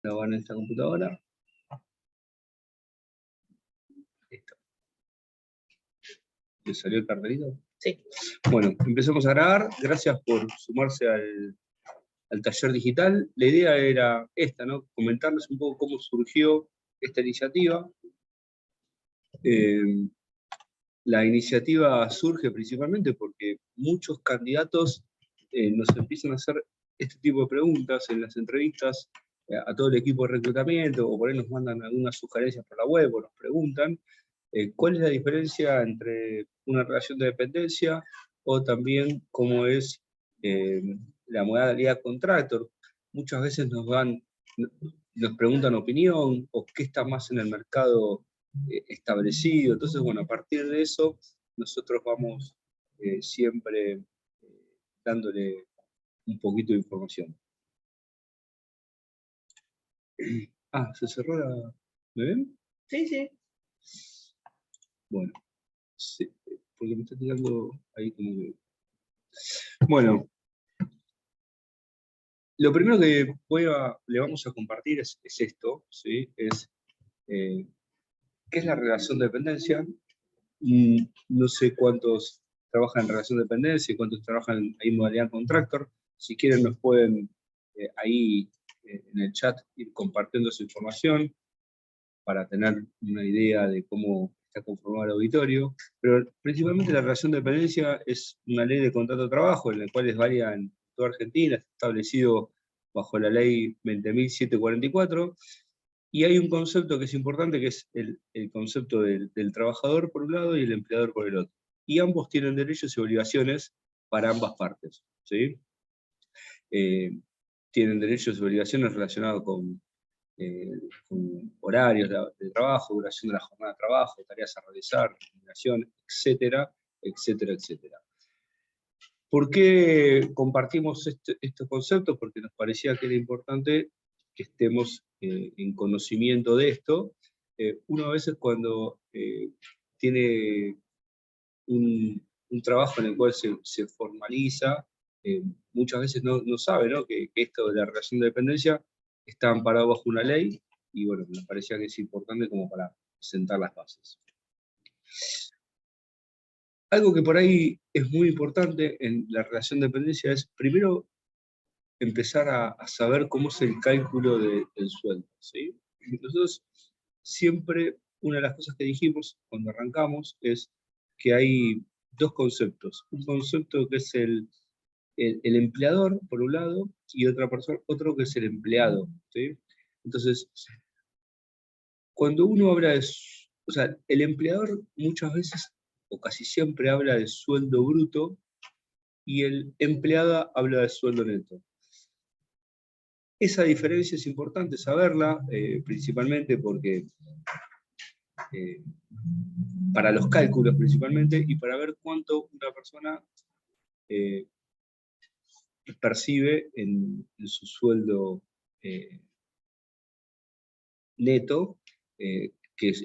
grabar en esta computadora. Listo. ¿Le salió el cartelito? Sí. Bueno, empezamos a grabar. Gracias por sumarse al taller digital. La idea era esta, ¿no? Comentarles un poco cómo surgió esta iniciativa. La iniciativa surge principalmente porque muchos candidatos nos empiezan a hacer este tipo de preguntas en las entrevistas a todo el equipo de reclutamiento, o por ahí nos mandan algunas sugerencias por la web, o nos preguntan cuál es la diferencia entre una relación de dependencia o también cómo es la modalidad contractor. Muchas veces nos preguntan opinión, o qué está más en el mercado establecido. Entonces, bueno, a partir de eso, nosotros vamos siempre dándole un poquito de información. Ah, ¿se cerró la...? ¿Me ven? Sí, sí. Bueno, sí, porque me está tirando ahí como que... Bueno, lo primero que le vamos a compartir es esto, ¿sí? Es qué es la relación de dependencia. No sé cuántos trabajan en relación de dependencia y cuántos trabajan en modalidad contractor. Si quieren nos pueden ahí en el chat ir compartiendo su información para tener una idea de cómo está conformado el auditorio. Pero principalmente la relación de dependencia es una ley de contrato de trabajo en la cual varía en toda Argentina, está establecido bajo la ley 20.744. Y hay un concepto que es importante, que es el concepto del trabajador por un lado y el empleador por el otro. Y ambos tienen derechos y obligaciones para ambas partes, ¿sí? Tienen derechos y obligaciones relacionados con horarios de trabajo, duración de la jornada de trabajo, tareas a realizar, remuneración, etcétera, etcétera, etcétera. ¿Por qué compartimos estos conceptos? Porque nos parecía que era importante que estemos en conocimiento de esto. Uno a veces cuando tiene un trabajo en el cual se formaliza, muchas veces no sabe, ¿no? Que esto de la relación de dependencia está amparado bajo una ley, y bueno, me parecía que es importante como para sentar las bases. Algo que por ahí es muy importante en la relación de dependencia es, primero, empezar a saber cómo es el cálculo del sueldo, ¿sí? Nosotros siempre, una de las cosas que dijimos cuando arrancamos es que hay dos conceptos. Un concepto que es el empleador, por un lado, y otro que es el empleado, ¿sí? Entonces, cuando uno habla o sea, el empleador muchas veces, o casi siempre, habla de sueldo bruto, y el empleado habla de sueldo neto. Esa diferencia es importante saberla, principalmente porque para los cálculos principalmente, y para ver cuánto una persona percibe en su sueldo neto, que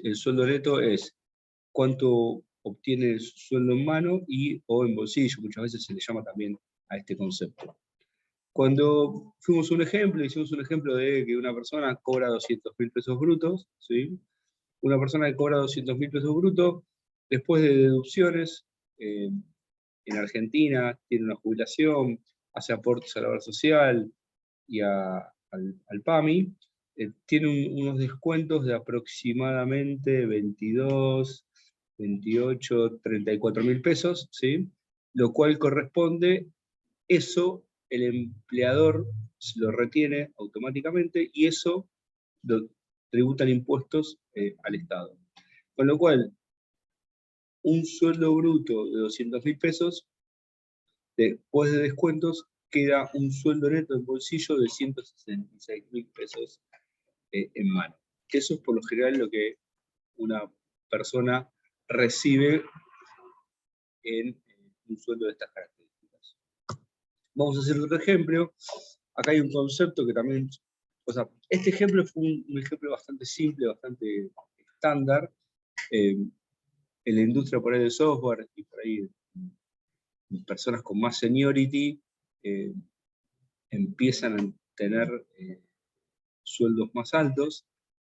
el sueldo neto es cuánto obtiene su sueldo en mano o en bolsillo. Muchas veces se le llama también a este concepto. Cuando hicimos un ejemplo de que una persona cobra 200.000 pesos brutos, ¿sí? Una persona que cobra 200.000 pesos brutos, después de deducciones, en Argentina tiene una jubilación, hace aportes a la obra social y al PAMI, tiene unos descuentos de aproximadamente 22, 28, 34.000 pesos, ¿sí? Lo cual corresponde, eso el empleador se lo retiene automáticamente, y eso lo tributan impuestos al Estado. Con lo cual, un sueldo bruto de 200.000 pesos, después de descuentos, queda un sueldo neto en bolsillo de 166.000 pesos en mano. Eso es por lo general lo que una persona recibe en un sueldo de estas características. Vamos a hacer otro ejemplo. Acá hay un concepto que también, o sea, este ejemplo fue un ejemplo bastante simple, bastante estándar. En la industria por ahí del software y por ahí personas con más seniority empiezan a tener sueldos más altos,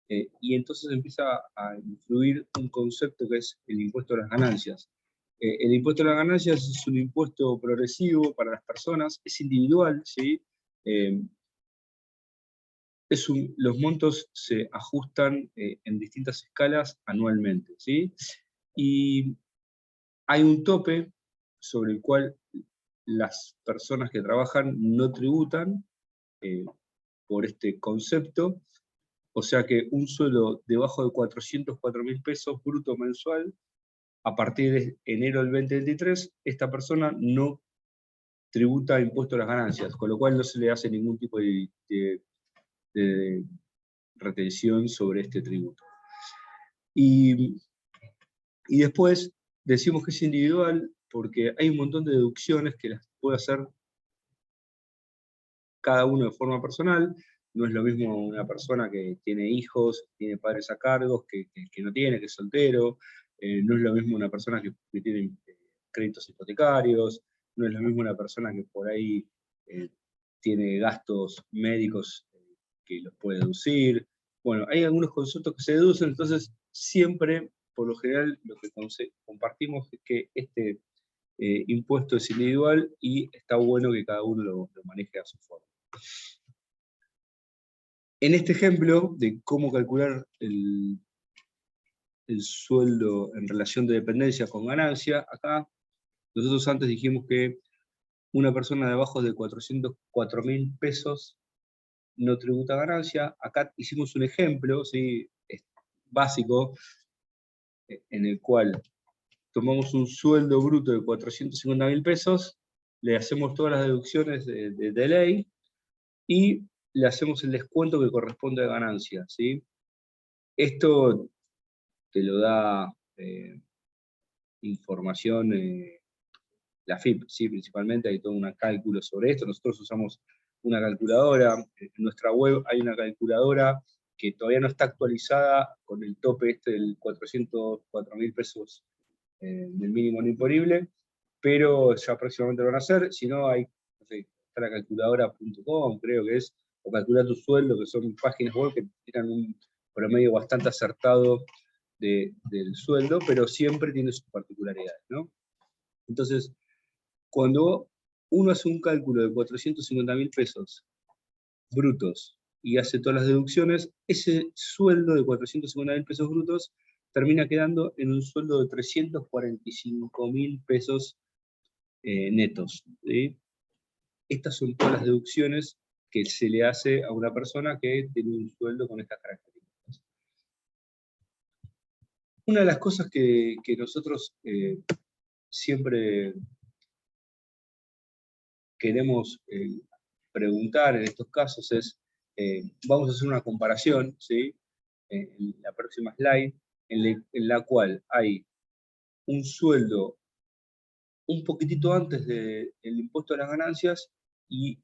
y entonces empieza a influir un concepto que es el impuesto a las ganancias. El impuesto a las ganancias es un impuesto progresivo para las personas, es individual, ¿sí? Los montos se ajustan en distintas escalas anualmente, ¿sí? Y hay un tope sobre el cual las personas que trabajan no tributan por este concepto, o sea que un sueldo debajo de 404.000 pesos bruto mensual, a partir de enero del 2023, esta persona no tributa impuesto a las ganancias, con lo cual no se le hace ningún tipo de retención sobre este tributo. Y después decimos que es individual porque hay un montón de deducciones que las puede hacer cada uno de forma personal. No es lo mismo una persona que tiene hijos, tiene padres a cargo, que no tiene, que es soltero. No es lo mismo una persona que tiene créditos hipotecarios. No es lo mismo una persona que por ahí tiene gastos médicos que los puede deducir. Bueno, hay algunos conceptos que se deducen, entonces siempre, por lo general, lo que compartimos es que este impuesto es individual y está bueno que cada uno lo maneje a su forma. En este ejemplo de cómo calcular el sueldo en relación de dependencia con ganancia, acá nosotros antes dijimos que una persona de abajo de 404.000 pesos no tributa ganancia. Acá hicimos un ejemplo, ¿sí? Básico, en el cual tomamos un sueldo bruto de 450.000 pesos, le hacemos todas las deducciones de ley, y le hacemos el descuento que corresponde a ganancia, ¿sí? Esto te lo da información, la FIP, ¿sí? Principalmente hay todo un cálculo sobre esto. Nosotros usamos una calculadora, en nuestra web hay una calculadora que todavía no está actualizada con el tope este del 404.000 pesos del mínimo no imponible, pero ya próximamente lo van a hacer. Si no, hay, no sé, está la calculadora.com, creo que es, o calcular tu sueldo, que son páginas web que tienen un promedio bastante acertado del sueldo, pero siempre tiene sus particularidades, ¿no? Entonces, cuando uno hace un cálculo de 450.000 pesos brutos y hace todas las deducciones, ese sueldo de 450.000 pesos brutos termina quedando en un sueldo de 345.000 pesos netos, ¿sí? Estas son todas las deducciones que se le hace a una persona que tiene un sueldo con estas características. Una de las cosas que nosotros siempre queremos preguntar en estos casos es, vamos a hacer una comparación, ¿sí? En la próxima slide, en la cual hay un sueldo un poquitito antes del impuesto a las ganancias y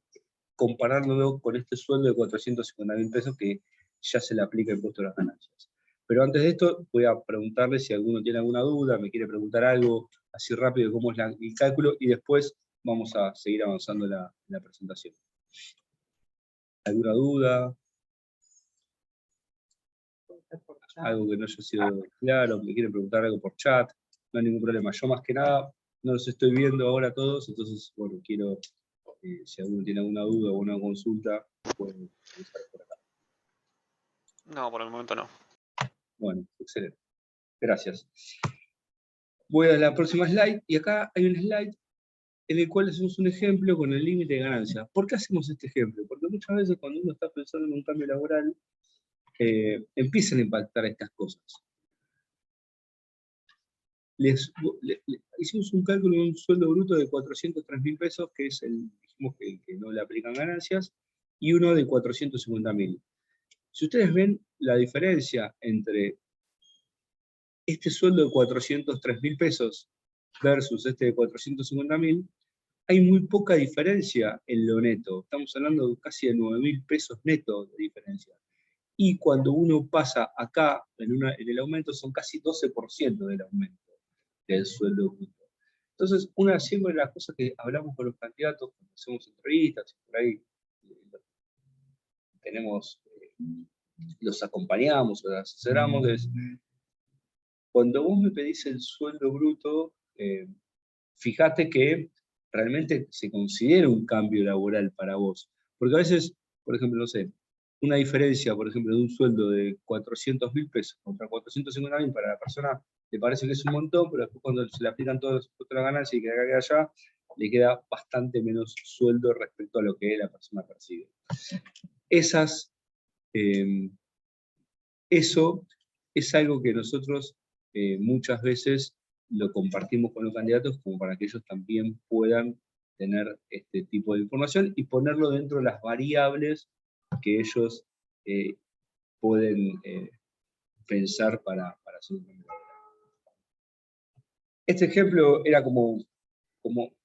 compararlo con este sueldo de 450.000 pesos que ya se le aplica el impuesto a las ganancias. Pero antes de esto, voy a preguntarle si alguno tiene alguna duda, me quiere preguntar algo así rápido de cómo es el cálculo, y después vamos a seguir avanzando en la presentación. ¿Alguna duda? Algo que no haya sido claro, me quieren preguntar algo por chat, no hay ningún problema. Yo más que nada no los estoy viendo ahora todos, entonces, bueno, quiero, si alguno tiene alguna duda o una consulta, pueden revisar por acá. No, por el momento no. Bueno, excelente. Gracias. Voy a la próxima slide, y acá hay un slide en el cual hacemos un ejemplo con el límite de ganancia. ¿Por qué hacemos este ejemplo? Porque muchas veces cuando uno está pensando en un cambio laboral, empiezan a impactar estas cosas. Hicimos un cálculo de un sueldo bruto de 403.000 pesos, que es dijimos que no le aplican ganancias, y uno de 450.000. Si ustedes ven la diferencia entre este sueldo de 403.000 pesos versus este de 450.000, hay muy poca diferencia en lo neto. Estamos hablando de casi de 9.000 pesos netos de diferencia. Y cuando uno pasa acá, en el aumento, son casi 12% del aumento del sueldo bruto. Entonces, siempre de las cosas que hablamos con los candidatos, cuando hacemos entrevistas, por ahí tenemos los acompañamos o los asesoramos, es cuando vos me pedís el sueldo bruto, fíjate que realmente se considera un cambio laboral para vos. Porque a veces, por ejemplo, no sé, una diferencia, por ejemplo, de un sueldo de 400.000 pesos contra 450.000 para la persona le parece que es un montón, pero después cuando se le aplican todas las otras ganancias y que acá allá, le queda bastante menos sueldo respecto a lo que la persona percibe. Eso es algo que nosotros muchas veces lo compartimos con los candidatos como para que ellos también puedan tener este tipo de información y ponerlo dentro de las variables que ellos pueden pensar para hacer un cambio laboral. Este ejemplo era como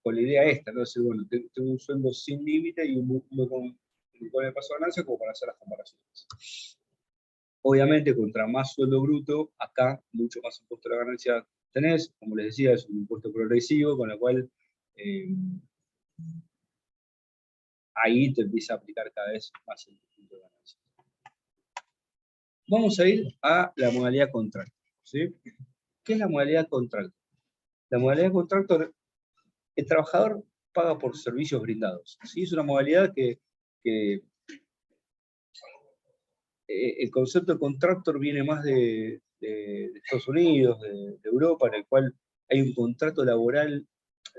con la idea esta, ¿no? Decir, bueno, tengo un sueldo sin límite y uno con el paso de ganancia como para hacer las comparaciones. Obviamente, contra más sueldo bruto, acá mucho más impuesto a la ganancia tenés. Como les decía, es un impuesto progresivo, con lo cual ahí te empieza a aplicar cada vez más el impuesto de ganancia. Vamos a ir a la modalidad contractor, ¿sí? ¿Qué es la modalidad contractor? La modalidad contractor, el trabajador paga por servicios brindados, ¿sí? Es una modalidad que el concepto de contractor viene más de Estados Unidos, de Europa, en el cual hay un contrato laboral,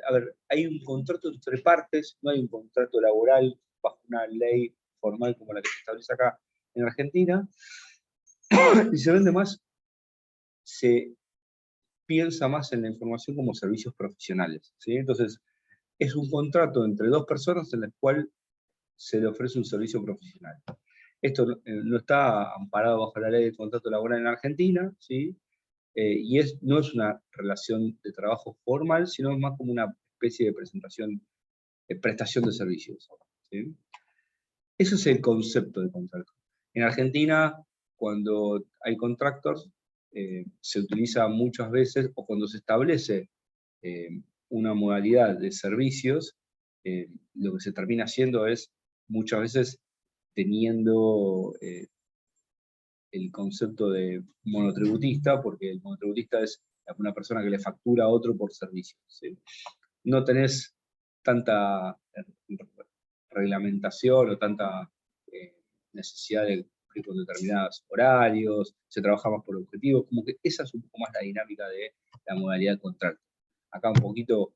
a ver, hay un contrato entre partes, no hay un contrato laboral bajo una ley formal como la que se establece acá en Argentina, y se vende más, se piensa más en la información como servicios profesionales, ¿sí? Entonces, es un contrato entre dos personas en el cual se le ofrece un servicio profesional. Esto no está amparado bajo la ley de contrato laboral en Argentina, ¿sí? Y no es una relación de trabajo formal, sino más como una especie de prestación de servicios, ¿sí? Eso es el concepto de contrato. En Argentina, cuando hay contractors, se utiliza muchas veces, o cuando se establece una modalidad de servicios, lo que se termina haciendo es muchas veces teniendo el concepto de monotributista, porque el monotributista es una persona que le factura a otro por servicios, ¿sí? No tenés tanta reglamentación o tanta necesidad de cumplir con determinados horarios, se trabaja más por objetivos, como que esa es un poco más la dinámica de la modalidad de contrato. Acá un poquito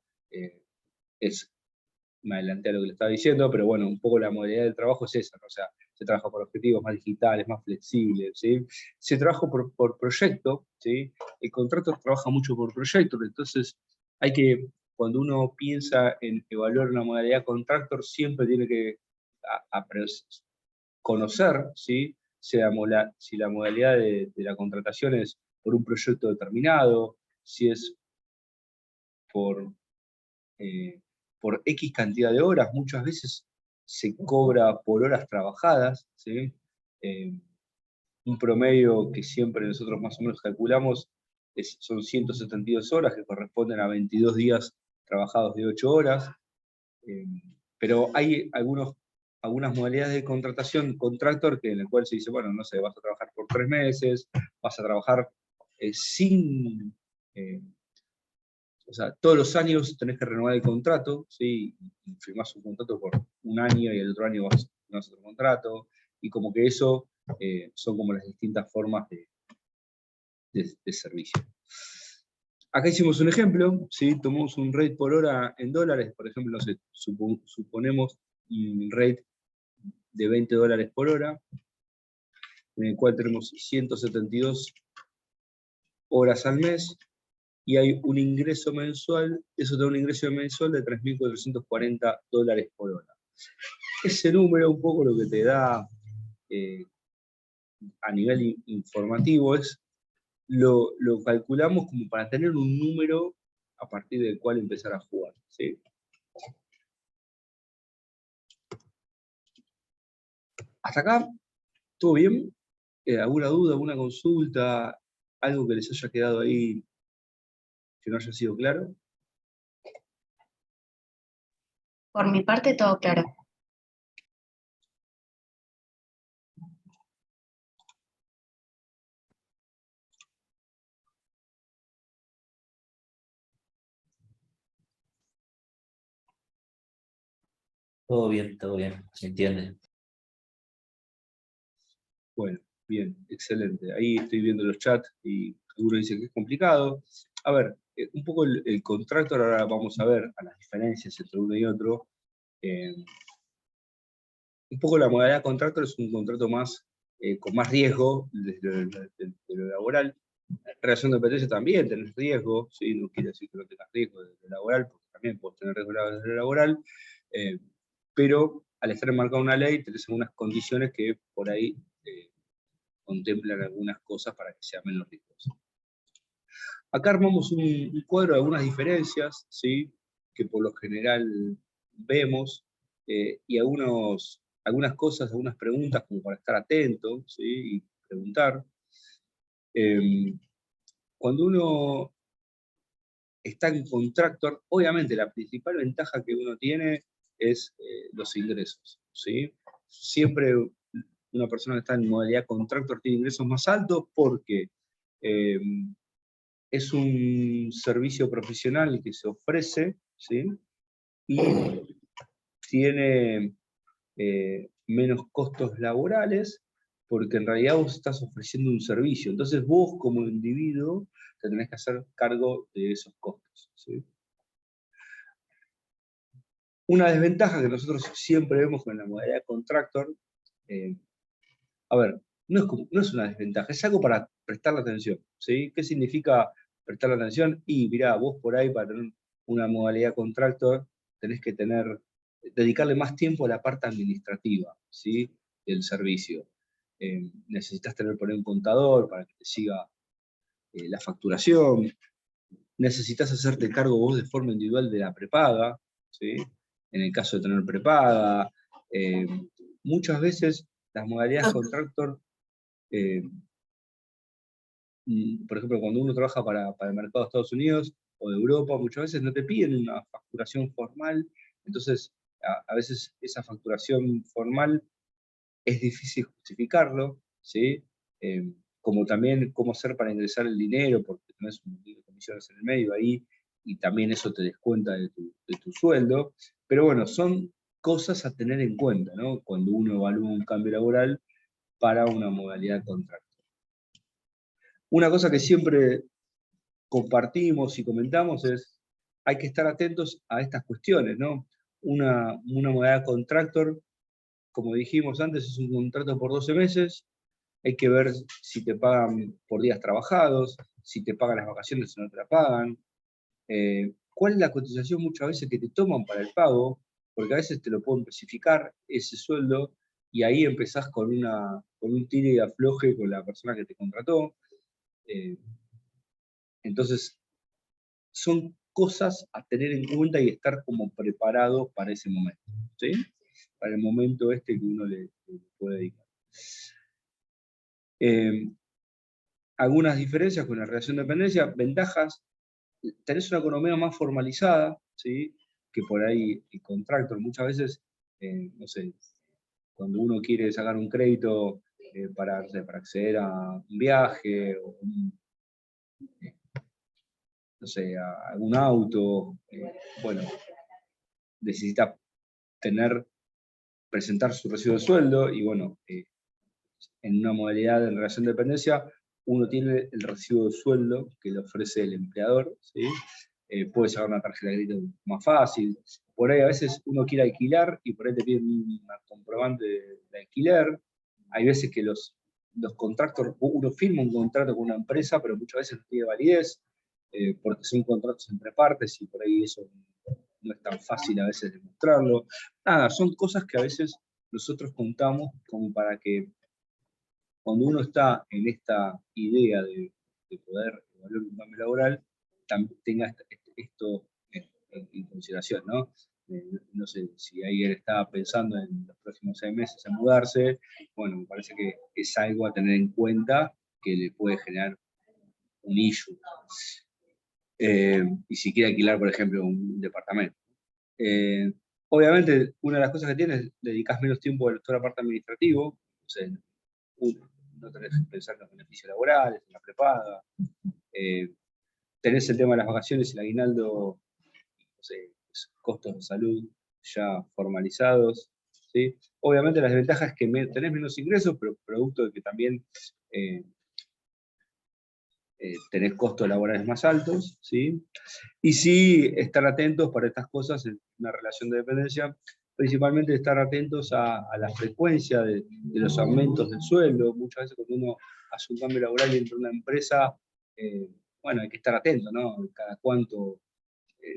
me adelanté a lo que le estaba diciendo, pero bueno, un poco la modalidad del trabajo es esa, ¿no? O sea, se trabaja por objetivos más digitales, más flexibles, ¿sí? Se trabaja por proyecto, ¿sí? El contrato trabaja mucho por proyecto, entonces hay que, cuando uno piensa en evaluar una modalidad contractor, siempre tiene que conocer, ¿sí? Si la modalidad de la contratación es por un proyecto determinado, si es por X cantidad de horas, muchas veces se cobra por horas trabajadas, ¿sí? Un promedio que siempre nosotros más o menos calculamos son 172 horas, que corresponden a 22 días trabajados de 8 horas, pero hay algunas modalidades de contratación contractor en el cual se dice, bueno, no sé, vas a trabajar por 3 meses, vas a trabajar sin... o sea, todos los años tenés que renovar el contrato, ¿sí? Y firmás un contrato por un año y el otro año vas a otro contrato, y como que eso son como las distintas formas de servicio. Acá hicimos un ejemplo, ¿sí? Tomamos un rate por hora en dólares, por ejemplo, no sé, suponemos un rate de $20 por hora, en el cual tenemos 172 horas al mes, y hay un ingreso mensual, eso da un ingreso mensual de $3.440 por hora. Ese número un poco lo que te da a nivel informativo es, lo calculamos como para tener un número a partir del cual empezar a jugar, ¿sí? ¿Hasta acá? ¿Todo bien? ¿Alguna duda, alguna consulta? ¿Algo que les haya quedado ahí que no haya sido claro? Por mi parte, todo claro. todo bien, se entiende. Bueno, bien, excelente. Ahí estoy viendo los chats y algunos dicen que es complicado. A ver, un poco el contractor, ahora vamos a ver a las diferencias entre uno y otro. Un poco la modalidad contractor es un contrato más, con más riesgo de lo laboral. Relación de dependencia también tenés riesgo, ¿sí? No quiere decir que no tengas riesgo de lo laboral, porque también puedes tener riesgo de lo laboral, pero al estar enmarcada una ley tenés algunas condiciones que por ahí contemplan algunas cosas para que sea menos riesgoso. Acá armamos un cuadro de algunas diferencias, ¿sí? Que por lo general vemos, y algunas cosas, algunas preguntas como para estar atento, ¿sí? Y preguntar. Cuando uno está en contractor, obviamente la principal ventaja que uno tiene es los ingresos, ¿sí? Siempre una persona que está en modalidad contractor tiene ingresos más altos porque es un servicio profesional que se ofrece, ¿sí? Y tiene menos costos laborales, porque en realidad vos estás ofreciendo un servicio. Entonces vos como individuo te tenés que hacer cargo de esos costos, ¿sí? Una desventaja que nosotros siempre vemos con la modalidad contractor, a ver, no es una desventaja, es algo para prestarle atención, ¿sí? ¿Qué significa prestarle atención? Y mirá, vos por ahí para tener una modalidad contractor tenés que dedicarle más tiempo a la parte administrativa, ¿sí? Del servicio. Necesitas tener por ahí un contador para que te siga la facturación, necesitas hacerte cargo vos de forma individual de la prepaga, ¿sí? En el caso de tener prepaga, muchas veces las modalidades contractor, por ejemplo, cuando uno trabaja para el mercado de Estados Unidos o de Europa, muchas veces no te piden una facturación formal, entonces a veces esa facturación formal es difícil justificarlo, ¿sí? Como también cómo hacer para ingresar el dinero, porque tenés un montón de comisiones en el medio ahí, y también eso te descuenta de tu sueldo. Pero bueno, son cosas a tener en cuenta, ¿no? Cuando uno evalúa un cambio laboral para una modalidad de contrato. Una cosa que siempre compartimos y comentamos es, hay que estar atentos a estas cuestiones, ¿no? Una modalidad contractor, como dijimos antes, es un contrato por 12 meses, hay que ver si te pagan por días trabajados, si te pagan las vacaciones o no te la pagan, cuál es la cotización muchas veces que te toman para el pago, porque a veces te lo pueden especificar ese sueldo, y ahí empezás con un tire y afloje con la persona que te contrató. Entonces, son cosas a tener en cuenta y estar como preparado para ese momento, ¿sí? Para el momento que uno le puede dedicar. Algunas diferencias con la relación de dependencia, ventajas, tenés una economía más formalizada, ¿sí? Que por ahí el contractor muchas veces, no sé, cuando uno quiere sacar un crédito para acceder a un viaje o no sé, a algún auto, bueno, necesita presentar su recibo de sueldo y bueno, en una modalidad de relación de dependencia, uno tiene el recibo de sueldo que le ofrece el empleador, ¿sí? Puede sacar una tarjeta de crédito más fácil. Por ahí a veces uno quiere alquilar y por ahí te piden un comprobante de alquiler. Hay veces que los contratos, uno firma un contrato con una empresa, pero muchas veces no tiene validez, porque son contratos entre partes y por ahí eso no es tan fácil a veces demostrarlo. Nada, son cosas que a veces nosotros contamos como para que cuando uno está en esta idea de poder evaluar un cambio laboral, tenga esto en consideración, ¿no? No sé, si alguien está pensando en los próximos 6 meses en mudarse, bueno, me parece que es algo a tener en cuenta que le puede generar un issue. Y si quiere alquilar, por ejemplo, un departamento. Obviamente, una de las cosas que tienes es dedicas menos tiempo a toda la parte administrativa, o sea, no tenés que pensar en los beneficios laborales, en la prepaga, tenés el tema de las vacaciones, el aguinaldo, no sé, costos de salud. ya formalizados, ¿sí? Obviamente la desventaja es que tenés menos ingresos, pero producto de que también tenés costos laborales más altos, ¿sí? Y sí, estar atentos para estas cosas en una relación de dependencia, principalmente estar atentos a la frecuencia de los aumentos del sueldo. Muchas veces cuando uno hace un cambio laboral y entra a una empresa, bueno, hay que estar atento, ¿no? Cada cuánto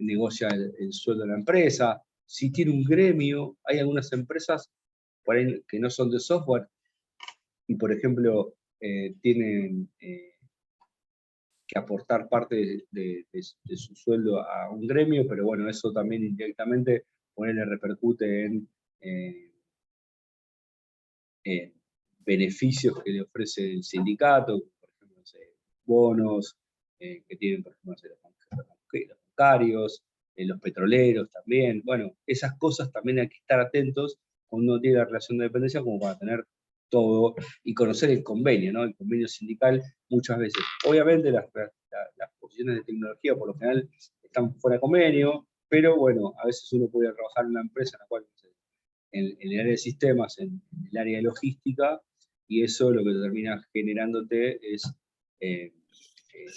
negocia el sueldo de la empresa. Si tiene un gremio, hay algunas empresas por ahí que no son de software y, por ejemplo, tienen que aportar parte de su sueldo a un gremio, pero bueno, eso también indirectamente le repercute en beneficios que le ofrece el sindicato, por ejemplo, no sé, bonos que tienen, por ejemplo, no sé, los bancarios, los petroleros también. Bueno, esas cosas también hay que estar atentos cuando uno tiene la relación de dependencia como para tener todo y conocer el convenio, ¿no? El convenio sindical muchas veces. Obviamente las posiciones de tecnología por lo general están fuera de convenio, pero bueno, a veces uno puede trabajar en una empresa en la cual, en el área de sistemas, en el área de logística, y eso lo que termina generándote es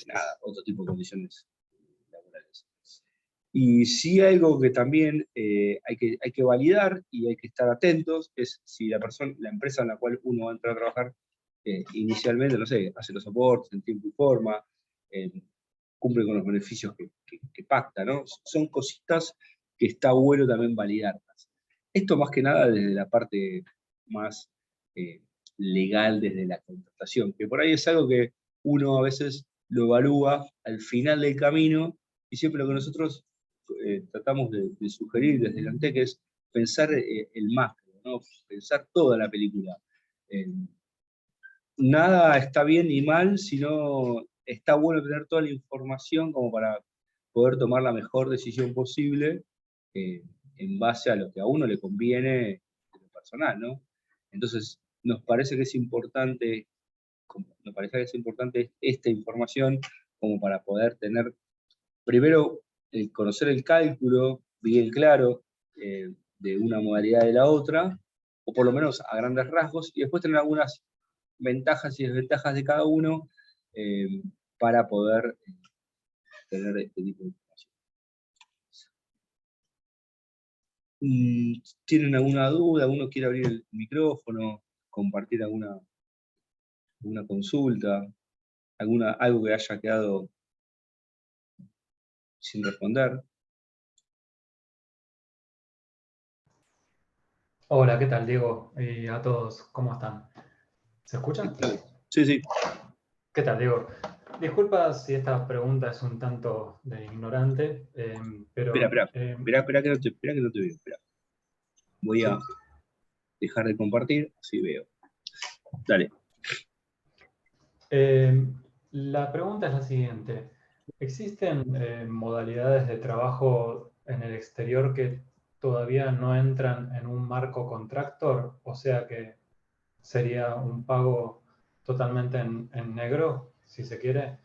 nada, otro tipo de condiciones laborales. Y sí algo que también hay que validar y hay que estar atentos es si la empresa en la cual uno va a entrar a trabajar inicialmente, no sé, hace los soportes en tiempo y forma, cumple con los beneficios que pacta, ¿no? Son cositas que está bueno también validarlas. Esto más que nada desde la parte más legal, desde la contratación, que por ahí es algo que uno a veces lo evalúa al final del camino, y siempre lo que nosotros tratamos de sugerir desde el ANTEC es pensar el macro, ¿no? Pensar toda la película. Nada está bien ni mal, sino está bueno tener toda la información como para poder tomar la mejor decisión posible en base a lo que a uno le conviene de lo personal, ¿no? Entonces, nos parece que es importante esta información como para poder tener, primero, conocer el cálculo bien claro de una modalidad de la otra, o por lo menos a grandes rasgos, y después tener algunas ventajas y desventajas de cada uno para poder tener este tipo de información. ¿Tienen alguna duda? ¿Alguno quiere abrir el micrófono? ¿Compartir alguna consulta? ¿Algo que haya quedado sin responder? Hola, ¿qué tal, Diego? Y a todos, ¿cómo están? ¿Se escucha? Sí, sí. ¿Qué tal, Diego? Disculpa si esta pregunta es un tanto de ignorante, pero... Espera que no te veo. Espera. Voy a dejar de compartir, así veo. Dale. La pregunta es la siguiente. ¿Existen modalidades de trabajo en el exterior que todavía no entran en un marco contractor? O sea que sería un pago totalmente en negro, si se quiere.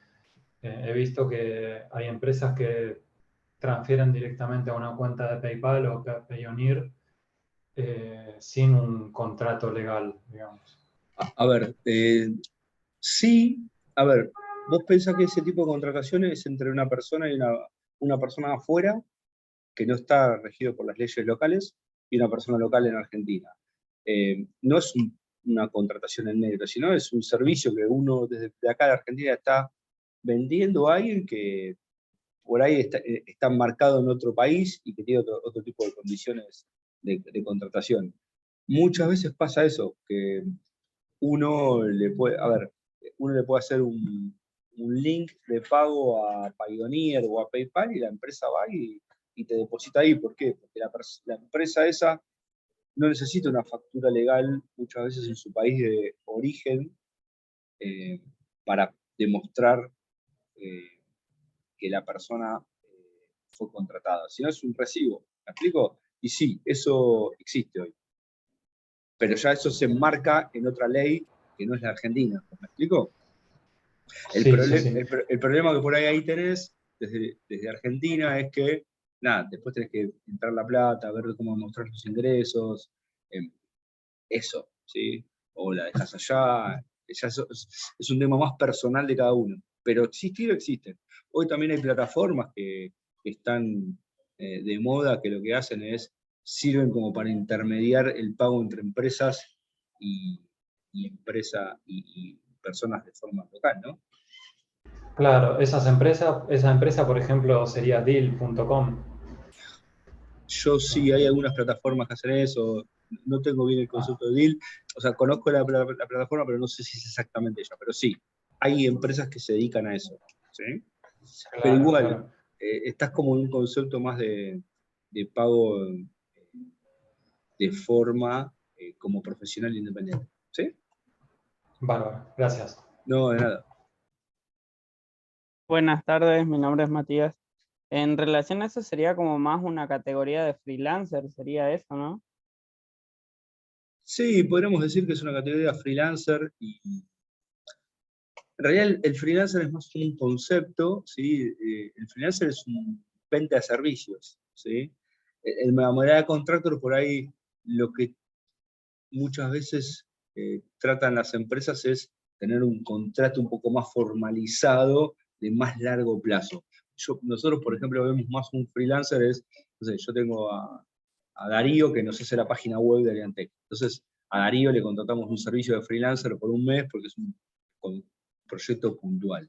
He visto que hay empresas que transfieren directamente a una cuenta de PayPal o Payoneer sin un contrato legal, digamos. A ver, sí, a ver, vos pensás que ese tipo de contrataciones es entre una persona y una persona afuera que no está regido por las leyes locales y una persona local en Argentina. No es una contratación en negro, sino es un servicio que uno desde acá de Argentina está vendiendo a alguien que por ahí está marcado en otro país y que tiene otro tipo de condiciones de contratación. Muchas veces pasa eso, que uno le puede hacer un link de pago a Payoneer o a PayPal y la empresa va y te deposita ahí. ¿Por qué? Porque la empresa esa no necesita una factura legal muchas veces en su país de origen para demostrar que la persona fue contratada, sino es un recibo. ¿Me explico? Y sí, eso existe hoy. Pero ya eso se enmarca en otra ley que no es la Argentina. ¿Me explico? El, Sí, proble sí. el problema que por ahí tenés desde Argentina es que nada, después tenés que entrar la plata, ver cómo mostrar los ingresos, eso, ¿sí? O la dejas allá, ya es un tema más personal de cada uno, pero existir existen. Hoy también hay plataformas que están de moda, que lo que hacen es, sirven como para intermediar el pago entre empresas y personas de forma local, ¿no? Claro, esa empresa, por ejemplo, sería deal.com. Yo sí, hay algunas plataformas que hacen eso, no tengo bien el concepto de deal, o sea, conozco la plataforma, pero no sé si es exactamente ella, pero sí, hay empresas que se dedican a eso, ¿sí? Pero Claro, igual, claro. estás como en un concepto más de pago de forma como profesional independiente, ¿sí? Bárbaro, gracias. No, de nada. Buenas tardes, mi nombre es Matías. En relación a eso sería como más una categoría de freelancer, sería eso, ¿no? Sí, podríamos decir que es una categoría freelancer y en realidad el freelancer es más un concepto, ¿sí? El freelancer es un venta de servicios, ¿sí? La modalidad de contractor por ahí lo que muchas veces tratan las empresas es tener un contrato un poco más formalizado de más largo plazo. Nosotros, por ejemplo, vemos más un freelancer, no sé, yo tengo a Darío que nos hace la página web de Aliantec. Entonces, a Darío le contratamos un servicio de freelancer por un mes porque es un proyecto puntual.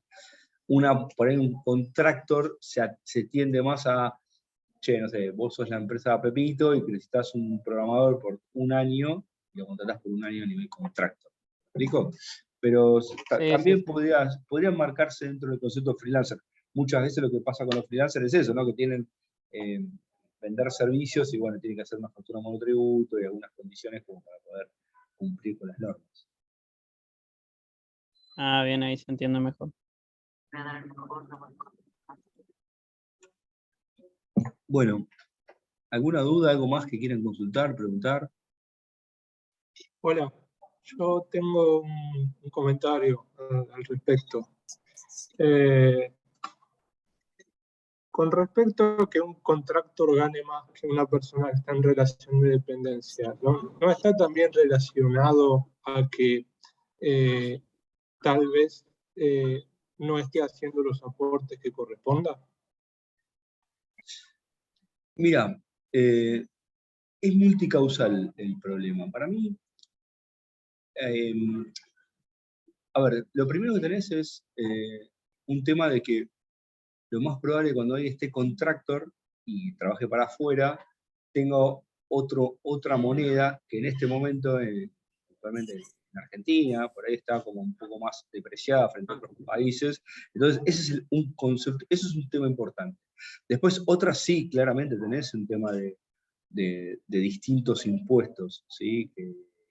Por ahí un contractor se tiende más a, che, no sé, vos sos la empresa Pepito y necesitas un programador por un año, y lo contratás por un año a nivel contractor. ¿Me explico? Pero Sí, sí, también sí. podrían marcarse dentro del concepto freelancer. Muchas veces lo que pasa con los freelancers es eso, ¿no? Que tienen vender servicios y bueno, tienen que hacer una factura monotributo y algunas condiciones como para poder cumplir con las normas. Ah, bien, ahí se entiende mejor. Bueno, ¿alguna duda, algo más que quieran consultar, preguntar? Hola, yo tengo un comentario al respecto. Con respecto a que un contractor gane más que una persona que está en relación de dependencia, ¿no está también relacionado a que tal vez no esté haciendo los aportes que corresponda? Mira, es multicausal el problema. Para mí, a ver, lo primero que tenés es un tema de que lo más probable cuando alguien esté contractor y trabaje para afuera, tenga otra moneda que en este momento, actualmente en Argentina, por ahí está como un poco más depreciada frente a otros países. Entonces, ese es un concepto, eso es un tema importante. Después, otras sí, claramente tenés un tema de distintos impuestos, ¿sí?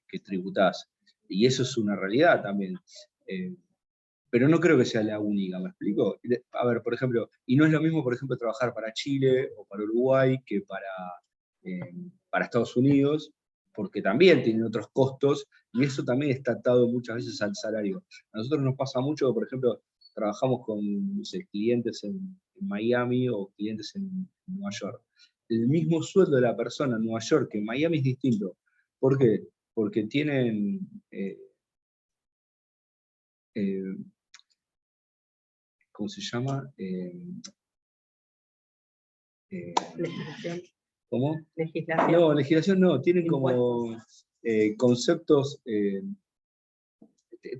que tributás. Y eso es una realidad también. Pero no creo que sea la única, ¿me explico? A ver, por ejemplo, y no es lo mismo, por ejemplo, trabajar para Chile o para Uruguay que para Estados Unidos, porque también tienen otros costos, y eso también está atado muchas veces al salario. A nosotros nos pasa mucho, por ejemplo, trabajamos con, no sé, clientes en Miami o clientes en Nueva York. El mismo sueldo de la persona en Nueva York que en Miami es distinto. ¿Por qué? Porque tienen... ¿cómo se llama? Legislación. ¿Cómo? Legislación. No, legislación no, tienen como conceptos,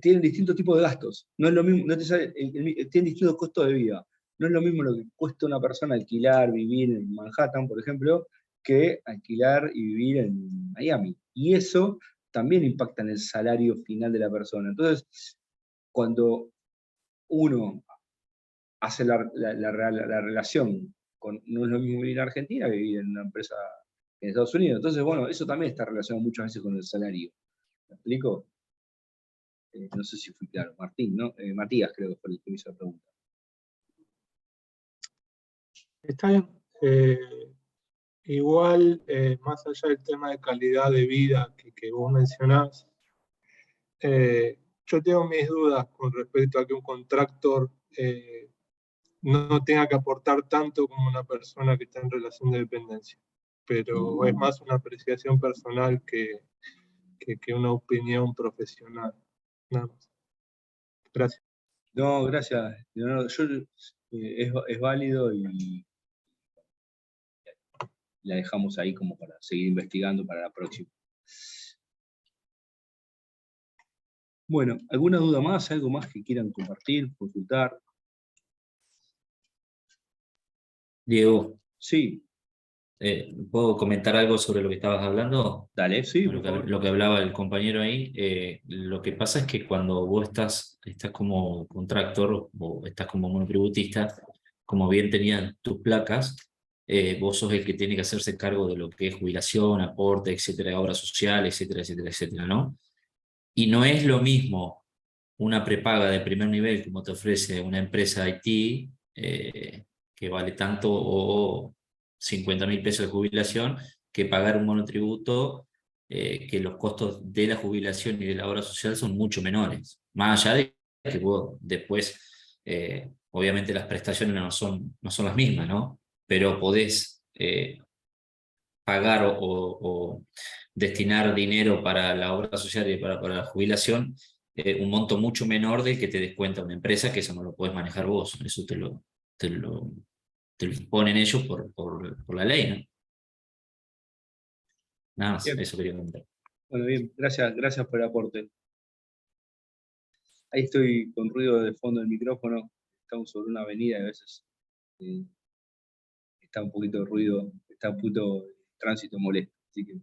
tienen distintos tipos de gastos. No es lo mismo, no te sale, tienen distintos costos de vida. No es lo mismo lo que cuesta una persona alquilar, vivir en Manhattan, por ejemplo, que alquilar y vivir en Miami. Y eso también impacta en el salario final de la persona. Entonces, cuando uno hace la relación no es lo mismo vivir en Argentina que vivir en una empresa en Estados Unidos. Entonces, bueno, eso también está relacionado muchas veces con el salario. ¿Me explico? No sé si fui claro. Martín, ¿no? Matías creo que fue el que me hizo la pregunta. Está bien. Igual, más allá del tema de calidad de vida que vos mencionás, yo tengo mis dudas con respecto a que un contractor no tenga que aportar tanto como una persona que está en relación de dependencia. Pero es más una apreciación personal que una opinión profesional. Nada más. Gracias. No, gracias, Leonardo. Es válido y la dejamos ahí como para seguir investigando para la próxima. Bueno, ¿alguna duda más? ¿Algo más que quieran compartir, consultar? Diego, Sí, ¿puedo comentar algo sobre lo que estabas hablando? dale, sí, Lo por favor. lo que hablaba el compañero ahí, lo que pasa es que cuando vos estás como contractor o estás como monotributista, como bien tenían tus placas, vos sos el que tiene que hacerse cargo de lo que es jubilación, aporte, etcétera, obra social, etcétera, etcétera, etcétera, ¿no? Y no es lo mismo una prepaga de primer nivel como te ofrece una empresa IT, que vale tanto, o 50.000 pesos de jubilación, que pagar un monotributo, que los costos de la jubilación y de la obra social son mucho menores. Más allá de que vos después, obviamente las prestaciones no son las mismas, ¿no? Pero podés pagar o destinar dinero para la obra social y para la jubilación, un monto mucho menor del que te descuenta una empresa, que eso no lo puedes manejar vos, eso te lo, te lo imponen ellos por la ley, ¿no? Nada más, Bien. eso quería comentar. Bueno, bien, gracias por el aporte. Ahí estoy con ruido de fondo del micrófono. Estamos sobre una avenida y a veces eh, está un poquito de ruido, está un poquito de tránsito molesto. Así que,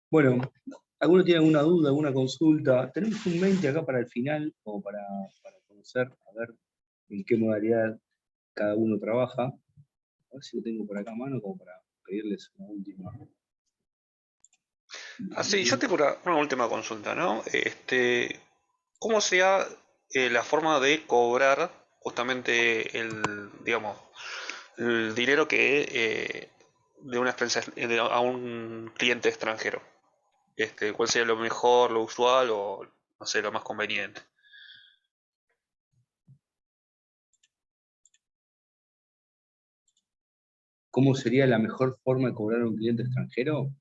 bueno, ¿alguno tiene alguna duda, alguna consulta? Tenemos un 20 acá para el final, como para conocer, a ver en qué modalidad cada uno trabaja. A ver si lo tengo por acá a mano, como para pedirles una última. Así, yo tengo una última consulta, ¿no? ¿Cómo sería la forma de cobrar justamente digamos, el dinero que de una expensa a un cliente extranjero? ¿Cuál sería lo mejor, lo usual o no sé, lo más conveniente? ¿Cómo sería la mejor forma de cobrar a un cliente extranjero?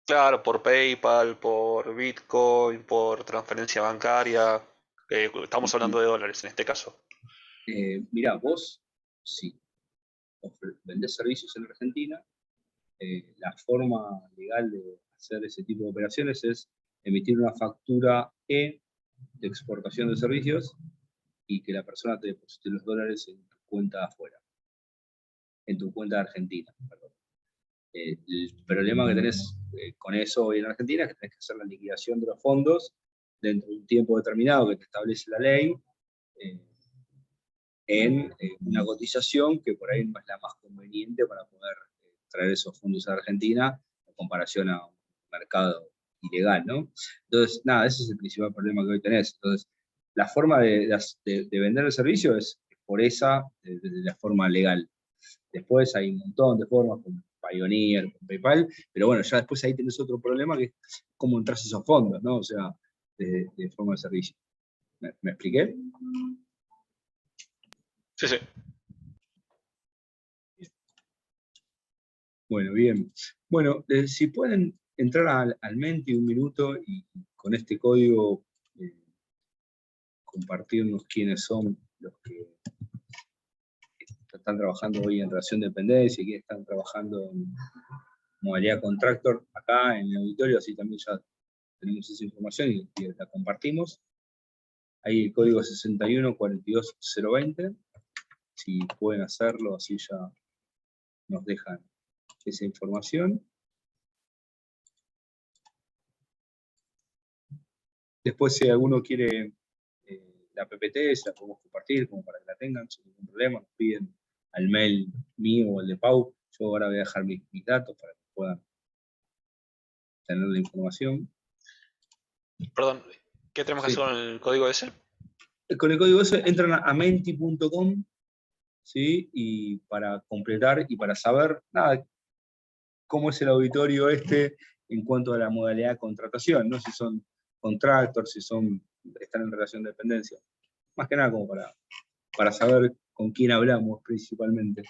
Claro, por PayPal, por Bitcoin, por transferencia bancaria. Estamos hablando de dólares en este caso. Mirá, vos, si vendés servicios en Argentina, la forma legal de hacer ese tipo de operaciones es emitir una factura E de exportación de servicios y que la persona te deposite los dólares en tu cuenta afuera, en tu cuenta de Argentina, perdón. El problema que tenés con eso hoy en Argentina es que tenés que hacer la liquidación de los fondos dentro de un tiempo determinado que te establece la ley, en una cotización que por ahí no es la más conveniente para poder traer esos fondos a Argentina en comparación a un mercado ilegal, ¿no? Entonces, nada, ese es el principal problema que hoy tenés. Entonces, la forma de vender el servicio es por esa, de la forma legal. Después hay un montón de formas, con Payoneer, con PayPal, pero bueno, ya después ahí tenés otro problema que es cómo entras esos fondos, ¿no? O sea, de forma de servicio. ¿Me expliqué? Sí, sí. Bueno, bien. Bueno, si pueden entrar al Menti un minuto y con este código compartirnos quiénes son los que están trabajando hoy en relación de dependencia y quiénes están trabajando en modalidad contractor acá en el auditorio, así también ya tenemos esa información y la compartimos. Ahí el código es 6142020. Si pueden hacerlo, así ya nos dejan esa información. Después, si alguno quiere la PPT, se la podemos compartir como para que la tengan sin ningún problema. Nos piden al mail mío o al de Pau. Yo ahora voy a dejar mis datos para que puedan tener la información. Perdón, ¿qué tenemos que Sí. hacer con el código ese? Con el código ese entran a menti.com, ¿sí? Y para completar y para saber nada, cómo es el auditorio en cuanto a la modalidad de contratación, ¿no? Si son contractors, si están en relación de dependencia. Más que nada como para para saber con quién hablamos principalmente.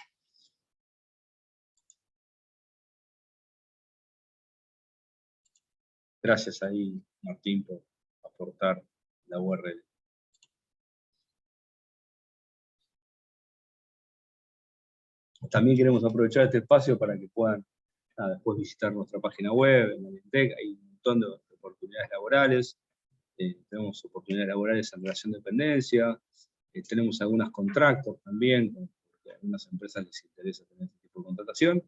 Gracias ahí, Martín, por aportar la URL. También queremos aprovechar este espacio para que puedan después visitar nuestra página web, en Aliantec. Hay un montón de oportunidades laborales. Tenemos oportunidades laborales en relación de dependencia. Tenemos algunas contratos también, porque a algunas empresas les interesa tener este tipo de contratación.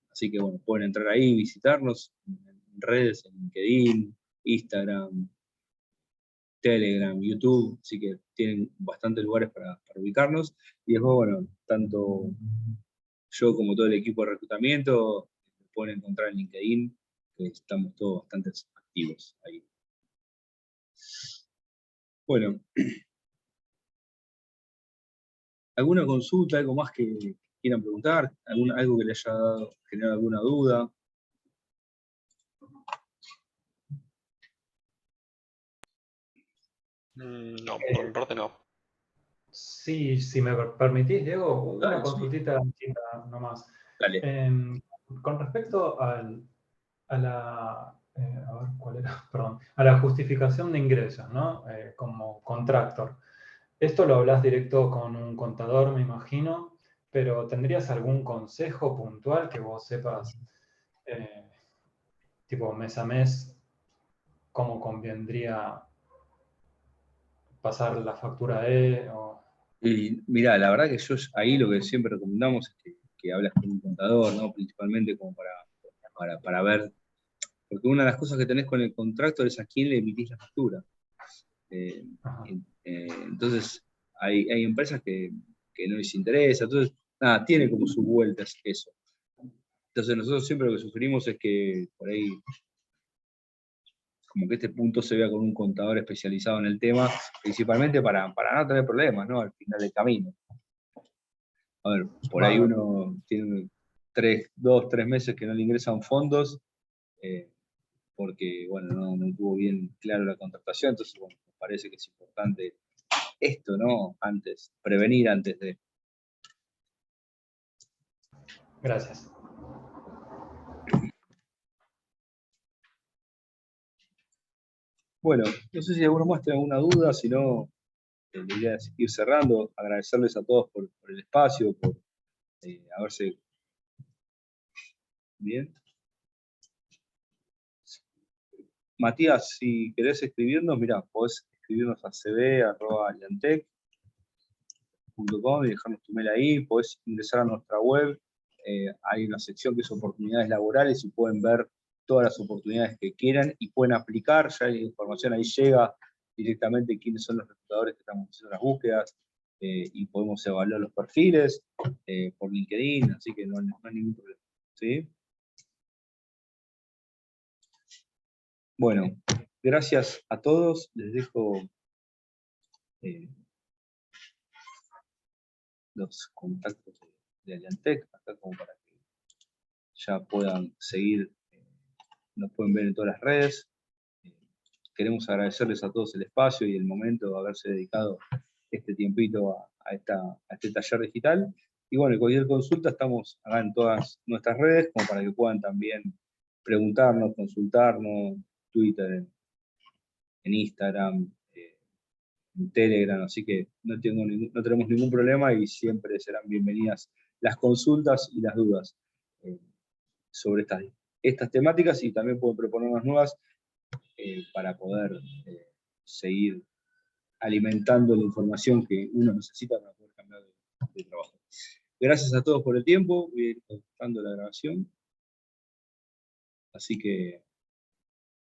Así que bueno, pueden entrar ahí, visitarnos en redes, en LinkedIn, Instagram, Telegram, YouTube, así que tienen bastantes lugares para ubicarnos. Y después, bueno, tanto yo como todo el equipo de reclutamiento pueden encontrar en LinkedIn, que estamos todos bastante activos ahí. Bueno, ¿alguna consulta, algo más que quieran preguntar? ¿Algo que les haya generado alguna duda? No, por mi parte no. Sí, si me permitís, Diego, una Dale, sí. consultita chica nomás. Dale. Con respecto a la, a ver, ¿cuál era? Perdón, a la justificación de ingresos, ¿no? Como contractor. Esto lo hablas directo con un contador, me imagino, pero ¿tendrías algún consejo puntual que vos sepas, tipo mes a mes, cómo convendría pasar la factura o... Y mirá, la verdad que yo ahí lo que siempre recomendamos es que hables con un contador, ¿no? Principalmente como para ver, porque una de las cosas que tenés con el contractor es a quién le emitís la factura. Entonces, hay empresas que no les interesa, entonces, nada, tiene como sus vueltas eso. Entonces nosotros siempre lo que sugerimos es que por ahí, como que este punto se vea con un contador especializado en el tema, principalmente para no tener problemas, ¿no? Al final del camino. A ver, por ahí uno tiene 2, 3 meses que no le ingresan fondos, porque, bueno, no tuvo bien claro la contratación, entonces, bueno, nos parece que es importante esto, ¿no? Prevenir antes de... Gracias. Bueno, no sé si alguno más tiene alguna duda, si no, la idea es ir cerrando, agradecerles a todos por el espacio, por haberse... Bien. Matías, si querés escribirnos, mirá, podés escribirnos a cb@aliantec.com y dejarnos tu mail ahí, podés ingresar a nuestra web, hay una sección que es oportunidades laborales y pueden ver todas las oportunidades que quieran y pueden aplicar, ya la información ahí llega directamente quiénes son los reclutadores que estamos haciendo las búsquedas, y podemos evaluar los perfiles por LinkedIn, así que no hay ningún problema. ¿Sí? Bueno, gracias a todos, les dejo los contactos de Aliantec, acá como para que ya puedan seguir, nos pueden ver en todas las redes. Queremos agradecerles a todos el espacio y el momento de haberse dedicado este tiempito a este taller digital. Y bueno, cualquier consulta estamos acá en todas nuestras redes, como para que puedan también preguntarnos, consultarnos, Twitter, en Instagram, en Telegram, así que no tenemos ningún problema y siempre serán bienvenidas las consultas y las dudas sobre estas temáticas, y también pueden proponernos nuevas para poder seguir alimentando la información que uno necesita para poder cambiar de trabajo. Gracias a todos por el tiempo, voy a ir cortando la grabación, así que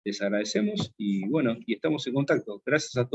les agradecemos y bueno, y estamos en contacto. Gracias a todos.